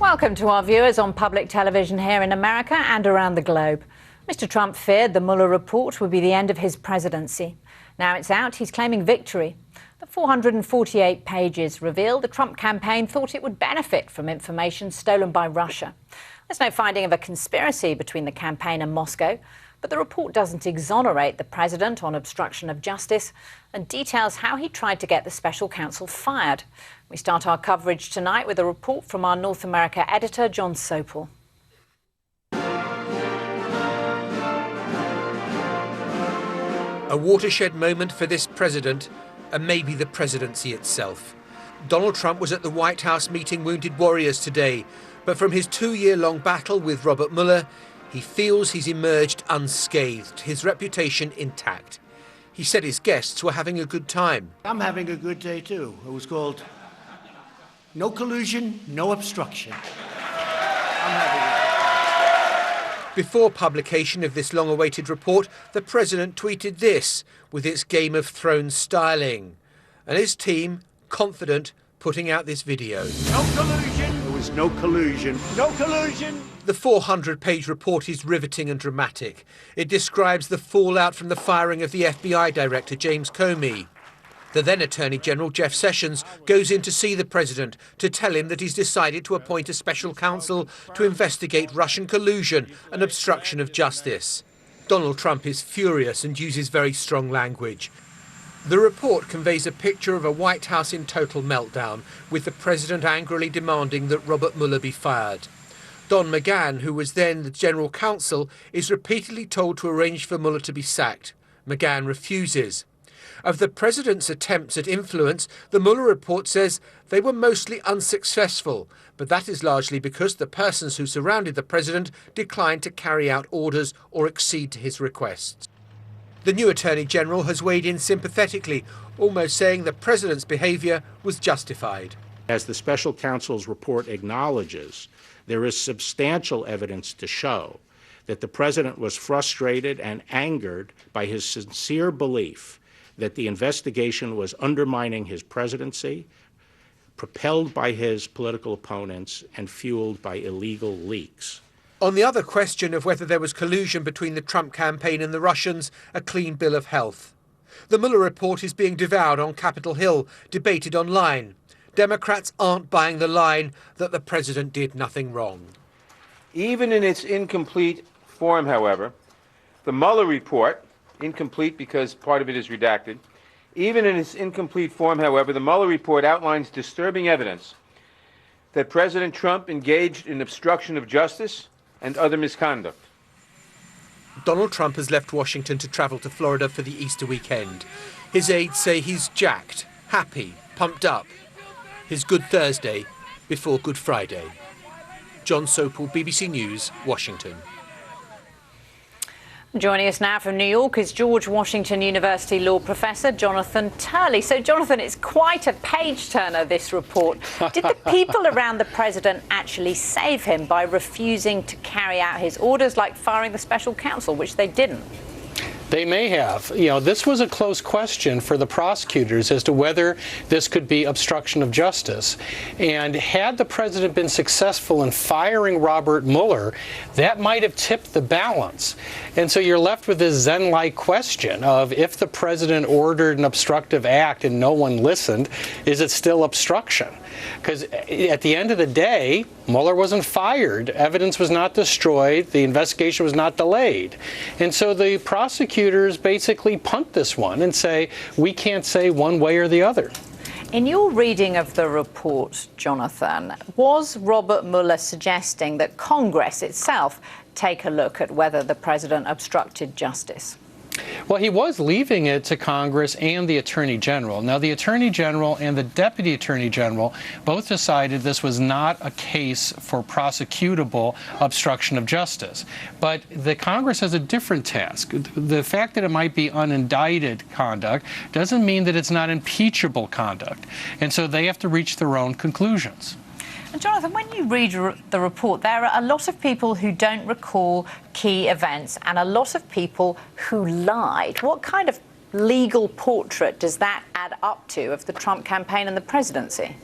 Welcome to our viewers on public television here in America and around the globe. Mr. Trump feared the Mueller report would be the end of his presidency. Now it's out, he's claiming victory. The 448 pages reveal the Trump campaign thought it would benefit from information stolen by Russia. There's no finding of a conspiracy between the campaign and Moscow, but the report doesn't exonerate the president on obstruction of justice and details how he tried to get the special counsel fired. We start our coverage tonight with a report from our North America editor, Jon Sopel. A watershed moment for this president, and maybe the presidency itself. Donald Trump was at the White House meeting wounded warriors today, but from his 2-year-long battle with Robert Mueller, he feels he's emerged unscathed, his reputation intact. He said his guests were having a good time. I'm having a good day too. It was called No Collusion, No Obstruction. I'm having a good day. Before publication of this long-awaited report, the president tweeted this with its Game of Thrones styling. And his team, confident, putting out this video. No collusion. There was no collusion. No collusion. The 400-page report is riveting and dramatic. It describes the fallout from the firing of the FBI director, James Comey. The then Attorney General, Jeff Sessions, goes in to see the president to tell him that he's decided to appoint a special counsel to investigate Russian collusion and obstruction of justice. Donald Trump is furious and uses very strong language. The report conveys a picture of a White House in total meltdown, with the president angrily demanding that Robert Mueller be fired. Don McGahn, who was then the general counsel, is repeatedly told to arrange for Mueller to be sacked. McGahn refuses. Of the president's attempts at influence, the Mueller report says they were mostly unsuccessful, but that is largely because the persons who surrounded the president declined to carry out orders or accede to his requests. The new Attorney General has weighed in sympathetically, almost saying the president's behaviour was justified. As the special counsel's report acknowledges, there is substantial evidence to show that the president was frustrated and angered by his sincere belief that the investigation was undermining his presidency, propelled by his political opponents, and fueled by illegal leaks. On the other question of whether there was collusion between the Trump campaign and the Russians, a clean bill of health. The Mueller report is being devoured on Capitol Hill, debated online. Democrats aren't buying the line that the president did nothing wrong. Even in its incomplete form, however, the Mueller report, incomplete because part of it is redacted, even in its incomplete form, however, the Mueller report outlines disturbing evidence that President Trump engaged in obstruction of justice and other misconduct. Donald Trump has left Washington to travel to Florida for the Easter weekend. His aides say he's jacked, happy, pumped up. His Good Thursday before Good Friday. Jon Sopel, BBC News, Washington. Joining us now from New York is George Washington University law professor Jonathan Turley. So, Jonathan, it's quite a page-turner, this report. Did the people around the president actually save him by refusing to carry out his orders, like firing the special counsel, which they didn't? They may have. You know, this was a close question for the prosecutors as to whether this could be obstruction of justice. And had the president been successful in firing Robert Mueller, that might have tipped the balance. And so you're left with this Zen-like question of, if the president ordered an obstructive act and no one listened, is it still obstruction? Because at the end of the day, Mueller wasn't fired, evidence was not destroyed, the investigation was not delayed. And so the prosecutors basically punt this one and say, we can't say one way or the other. In your reading of the report, Jonathan, was Robert Mueller suggesting that Congress itself take a look at whether the president obstructed justice? Well, he was leaving it to Congress and the Attorney General. Now, the Attorney General and the Deputy Attorney General both decided this was not a case for prosecutable obstruction of justice. But the Congress has a different task. The fact that it might be unindicted conduct doesn't mean that it's not impeachable conduct. And so they have to reach their own conclusions. And Jonathan, when you read the report, there are a lot of people who don't recall key events and a lot of people who lied. What kind of legal portrait does that add up to of the Trump campaign and the presidency?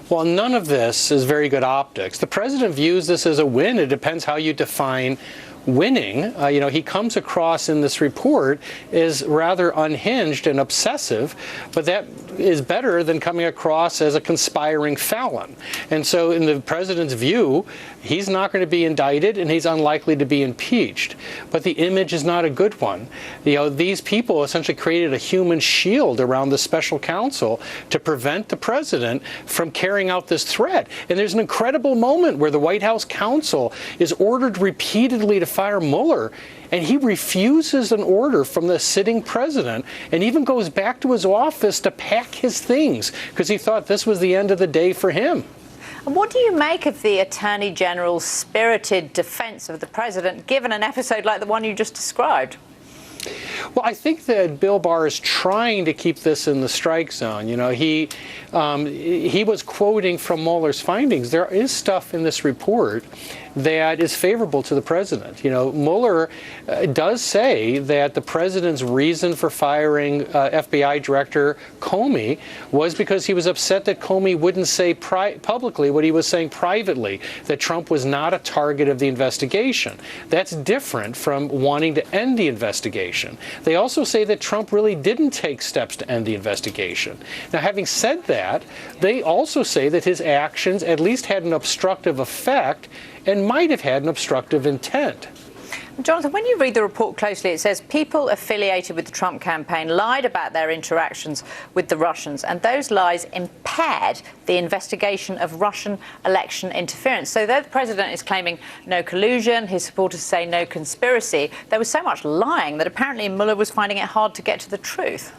Well, none of this is very good optics. The president views this as a win. It depends how you define winning. He comes across in this report as rather unhinged and obsessive, but that is better than coming across as a conspiring felon. And so in the president's view, he's not going to be indicted and he's unlikely to be impeached. But the image is not a good one. These people essentially created a human shield around the special counsel to prevent the president from carrying out this threat. And there's an incredible moment where the White House counsel is ordered repeatedly to fire Mueller, and he refuses an order from the sitting president and even goes back to his office to pack his things because he thought this was the end of the day for him. And what do you make of the Attorney General's spirited defense of the president, given an episode like the one you just described? Well, I think that Bill Barr is trying to keep this in the strike zone. He was quoting from Mueller's findings. There is stuff in this report that is favorable to the president. Mueller does say that the president's reason for firing FBI Director Comey was because he was upset that Comey wouldn't say publicly what he was saying privately, that Trump was not a target of the investigation. That's different from wanting to end the investigation. They also say that Trump really didn't take steps to end the investigation. Now, having said that, they also say that his actions at least had an obstructive effect and might have had an obstructive intent. Jonathan, when you read the report closely, it says people affiliated with the Trump campaign lied about their interactions with the Russians, and those lies impaired the investigation of Russian election interference. So though the president is claiming no collusion, his supporters say no conspiracy, there was so much lying that apparently Mueller was finding it hard to get to the truth.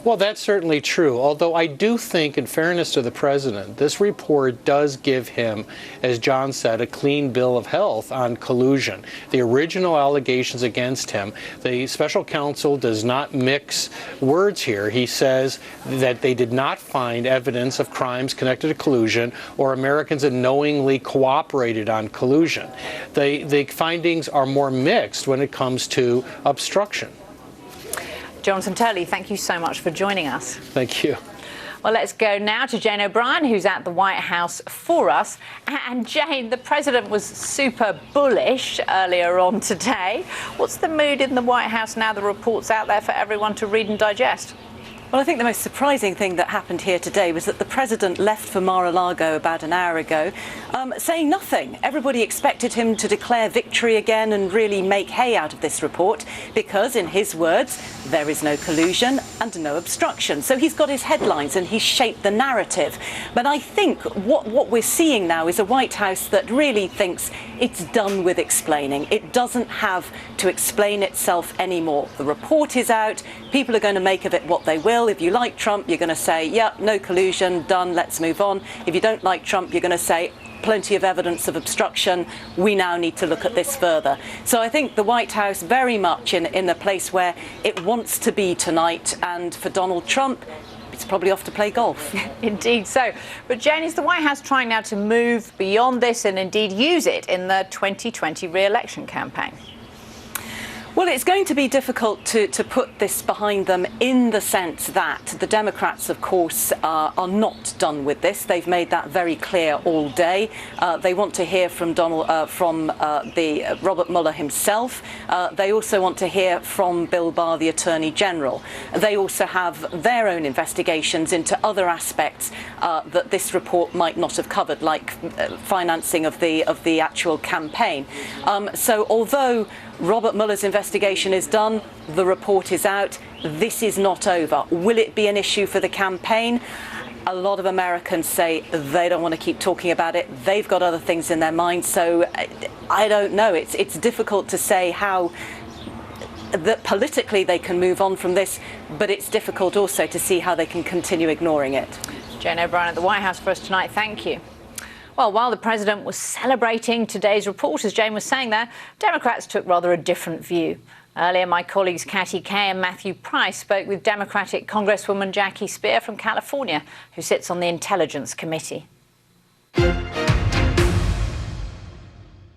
Well, that's certainly true, although I do think, in fairness to the president, this report does give him, as John said, a clean bill of health on collusion. The original allegations against him, the special counsel does not mix words here. He says that they did not find evidence of crimes connected to collusion or Americans that knowingly cooperated on collusion. The findings are more mixed when it comes to obstruction. Jonathan Turley, thank you so much for joining us. Thank you. Well, let's go now to Jane O'Brien, who's at the White House for us. And Jane, the president was super bullish earlier on today. What's the mood in the White House now the report's out there for everyone to read and digest? Well, I think the most surprising thing that happened here today was that the president left for Mar-a-Lago about an hour ago, saying nothing. Everybody expected him to declare victory again and really make hay out of this report because, in his words, there is no collusion and no obstruction. So he's got his headlines and he's shaped the narrative. But I think what we're seeing now is a White House that really thinks it's done with explaining. It doesn't have to explain itself anymore. The report is out. People are going to make of it what they will. If you like Trump, you're going to say, yeah, no collusion, done, let's move on. If you don't like Trump, you're going to say, plenty of evidence of obstruction, we now need to look at this further. So I think the White House very much in a place where it wants to be tonight, and for Donald Trump, it's probably off to play golf. Indeed so. But Jane, is the White House trying now to move beyond this and indeed use it in the 2020 re-election campaign? Well, it's going to be difficult to put this behind them in the sense that the Democrats, of course, are not done with this. They've made that very clear all day. They want to hear from Robert Mueller himself. They also want to hear from Bill Barr, the Attorney General. They also have their own investigations into other aspects that this report might not have covered, like financing of the actual campaign. So although Robert Mueller's investigation is done, the report is out, this is not over. Will it be an issue for the campaign? A lot of Americans say they don't want to keep talking about it. They've got other things in their minds. So I don't know. It's difficult to say how that politically they can move on from this, but it's difficult also to see how they can continue ignoring it. Jane O'Brien at the White House for us tonight. Thank you. Well, while the president was celebrating today's report, as Jane was saying there, Democrats took rather a different view. Earlier, my colleagues Katty Kay and Matthew Price spoke with Democratic Congresswoman Jackie Speier from California, who sits on the Intelligence Committee.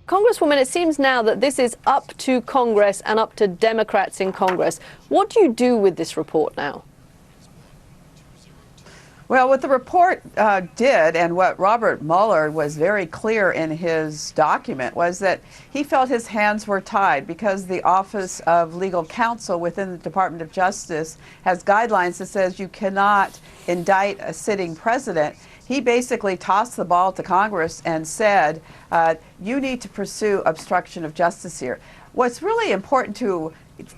Congresswoman, it seems now that this is up to Congress and up to Democrats in Congress. What do you do with this report now? Well, what the report did, and what Robert Mueller was very clear in his document, was that he felt his hands were tied because the Office of Legal Counsel within the Department of Justice has guidelines that says you cannot indict a sitting president. He basically tossed the ball to Congress and said, you need to pursue obstruction of justice here. What's really important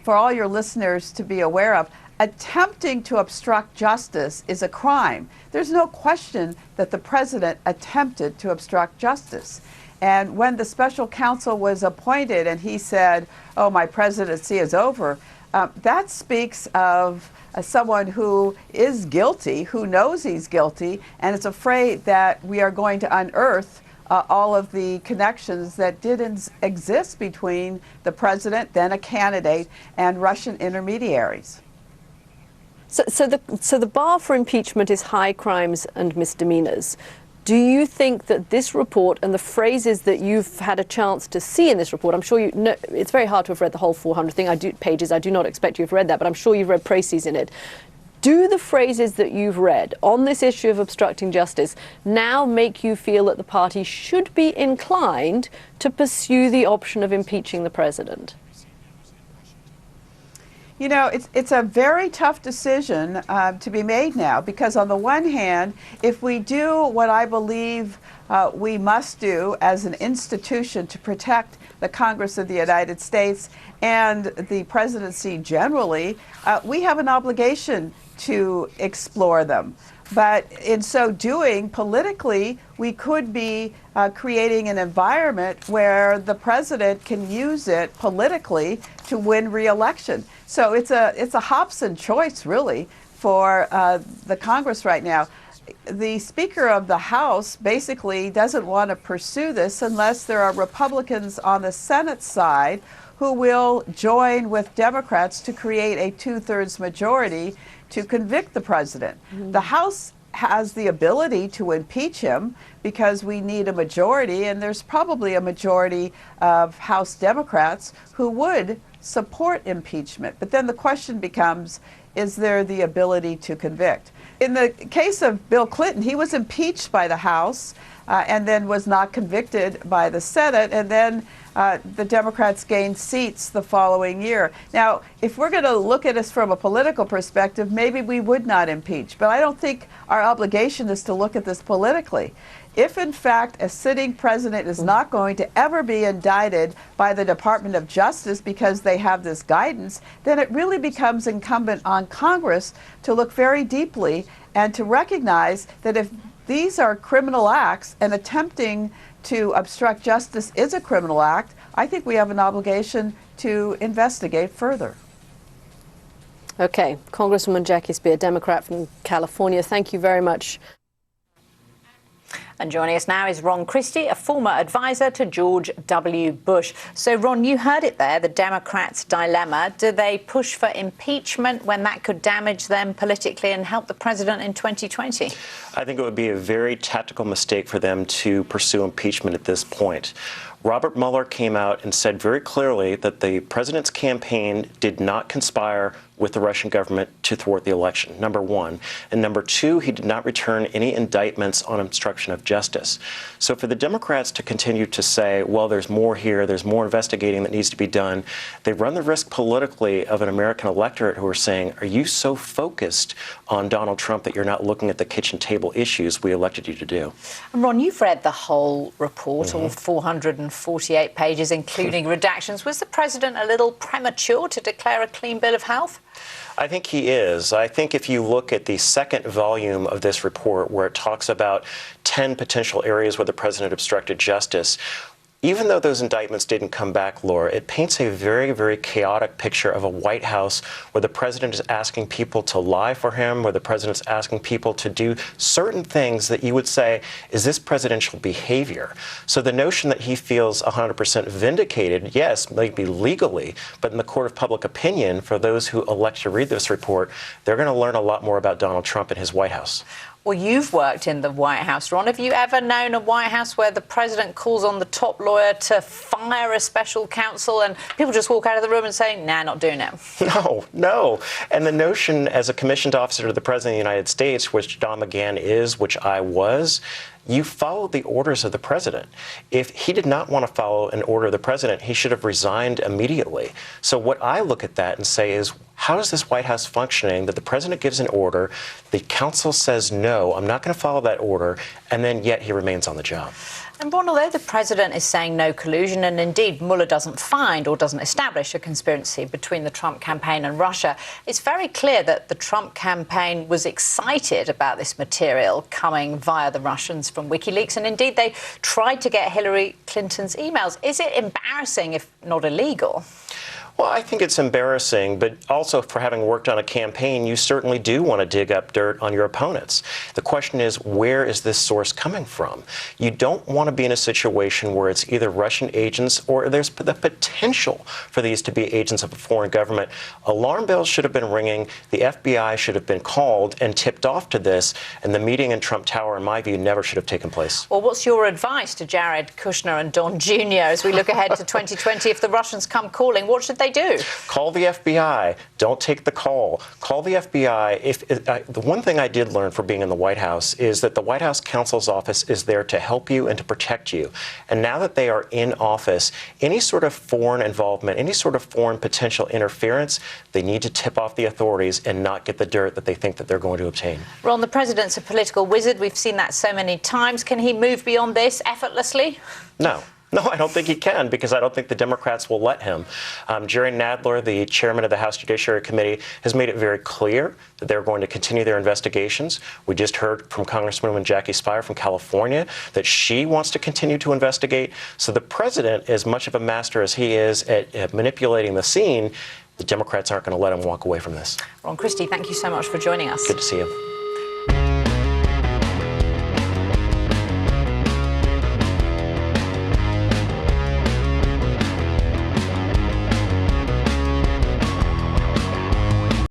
for all your listeners to be aware of, attempting to obstruct justice is a crime. There's no question that the president attempted to obstruct justice. And when the special counsel was appointed and he said, oh, my presidency is over, that speaks of someone who is guilty, who knows he's guilty, and is afraid that we are going to unearth all of the connections that did exist between the president, then a candidate, and Russian intermediaries. So the bar for impeachment is high crimes and misdemeanors. Do you think that this report and the phrases that you've had a chance to see in this report, I'm sure you know, it's very hard to have read the whole 400 pages. I do not expect you to have read that, but I'm sure you've read précis in it. Do the phrases that you've read on this issue of obstructing justice now make you feel that the party should be inclined to pursue the option of impeaching the president? You know, it's a very tough decision to be made now, because on the one hand, if we do what I believe we must do as an institution to protect the Congress of the United States and the presidency generally, we have an obligation to explore them. But in so doing, politically, we could be creating an environment where the president can use it politically to win re-election. So it's a Hobson choice, really, for the Congress right now. The Speaker of the House basically doesn't want to pursue this unless there are Republicans on the Senate side who will join with Democrats to create a 2/3 majority to convict the president. Mm-hmm. The House has the ability to impeach him because we need a majority, and there's probably a majority of House Democrats who would support impeachment. But then the question becomes, is there the ability to convict? In the case of Bill Clinton, he was impeached by the House and then was not convicted by the Senate, and then the Democrats gained seats the following year. Now, if we're going to look at this from a political perspective, maybe we would not impeach, but I don't think our obligation is to look at this politically. If, in fact, a sitting president is not going to ever be indicted by the Department of Justice because they have this guidance, then it really becomes incumbent on Congress to look very deeply and to recognize that if these are criminal acts and attempting to obstruct justice is a criminal act, I think we have an obligation to investigate further. Okay, Congresswoman Jackie Speier, Democrat from California, thank you very much. And joining us now is Ron Christie, a former advisor to George W. Bush. So, Ron, you heard it there, the Democrats' dilemma. Do they push for impeachment when that could damage them politically and help the president in 2020? I think it would be a very tactical mistake for them to pursue impeachment at this point. Robert Mueller came out and said very clearly that the president's campaign did not conspire with the Russian government to thwart the election, number one. And number two, he did not return any indictments on obstruction of justice. So for the Democrats to continue to say, well, there's more here, there's more investigating that needs to be done, they run the risk politically of an American electorate who are saying, are you so focused on Donald Trump that you're not looking at the kitchen table issues we elected you to do? And Ron, you've read the whole report, all 448 pages, including redactions. Was the president a little premature to declare a clean bill of health? I think he is. I think if you look at the second volume of this report, where it talks about 10 potential areas where the president obstructed justice, even though those indictments didn't come back, Laura, it paints a very, very chaotic picture of a White House where the president is asking people to lie for him, where the president's asking people to do certain things that you would say, is this presidential behavior? So the notion that he feels 100% vindicated, yes, maybe legally, but in the court of public opinion, for those who elect to read this report, they're going to learn a lot more about Donald Trump and his White House. Well, you've worked in the White House, Ron. Have you ever known a White House where the president calls on the top lawyer to fire a special counsel and people just walk out of the room and say, nah, not doing it? No. And the notion as a commissioned officer to the President of the United States, which Don McGahn is, which I was, you follow the orders of the president. If he did not want to follow an order of the president, he should have resigned immediately. So what I look at that and say is, how is this White House functioning that the president gives an order, the counsel says, no, I'm not going to follow that order, and then yet he remains on the job? And Ron, although the president is saying no collusion, and indeed Mueller doesn't find or doesn't establish a conspiracy between the Trump campaign and Russia, it's very clear that the Trump campaign was excited about this material coming via the Russians from WikiLeaks, and indeed they tried to get Hillary Clinton's emails. Is it embarrassing, if not illegal? Well, I think it's embarrassing, but also for having worked on a campaign, you certainly do want to dig up dirt on your opponents. The question is, where is this source coming from? You don't want to be in a situation where it's either Russian agents or there's the potential for these to be agents of a foreign government. Alarm bells should have been ringing. The FBI should have been called and tipped off to this, and the meeting in Trump Tower, in my view, never should have taken place. Well, what's your advice to Jared Kushner and Don Jr. as we look ahead to 2020? If the Russians come calling, what should they do? Call the FBI. Don't take the call. Call the FBI. The one thing I did learn from being in the White House is that the White House counsel's office is there to help you and to protect you. And now that they are in office, any sort of foreign involvement, any sort of foreign potential interference, they need to tip off the authorities and not get the dirt that they think that they're going to obtain. Ron, the president's a political wizard. We've seen that so many times. Can he move beyond this effortlessly? No. No, I don't think he can, because I don't think the Democrats will let him. Jerry Nadler, the chairman of the House Judiciary Committee, has made it very clear that they're going to continue their investigations. We just heard from Congresswoman Jackie Speier from California that she wants to continue to investigate. So the president, as much of a master as he is at manipulating the scene, the Democrats aren't going to let him walk away from this. Ron Christie, thank you so much for joining us. Good to see you.